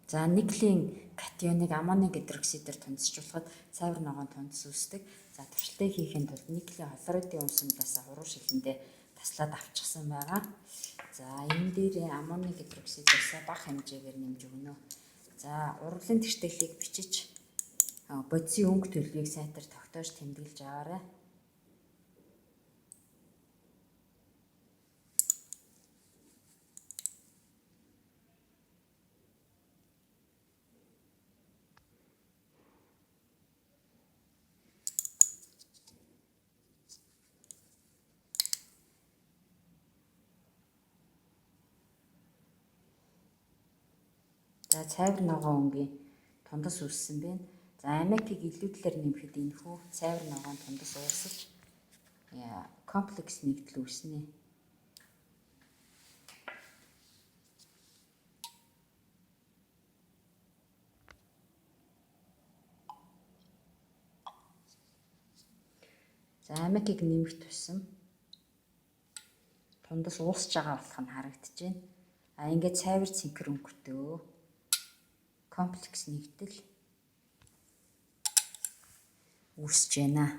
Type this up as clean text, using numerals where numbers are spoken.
За никлийн катионыг аммоний гидроксидээр тунцчлуулахад цайвар ногоон тунц үүсдэг. За туршилтыг хийхэд тулд никлийн хлоридын унсандаас уруу шилэндээ таслаад авчихсан байгаа. За энэ дээр аммоний гидроксидээс бага хэмжээгээр нэмж өгнө. За урлагийн тэртеглийг бичиж бодисын өнгө төлөвийг сайтар тогтоож тэмдэглэж аваарай. За цайвар ногоон өнгийн тундас үүссэн байна. За аммиакийг илүүдлээр нэмэхэд энэхүү цайвар ногоон тундас уусаж комплекс нэгдэл үүснэ. За аммиакийг нэмэх тусам тундас уусж байгаа болох нь харагдаж байна. Ингээд цайвар цэнхэр өнгөтэй комплекс нэгдэл үүсэж байна.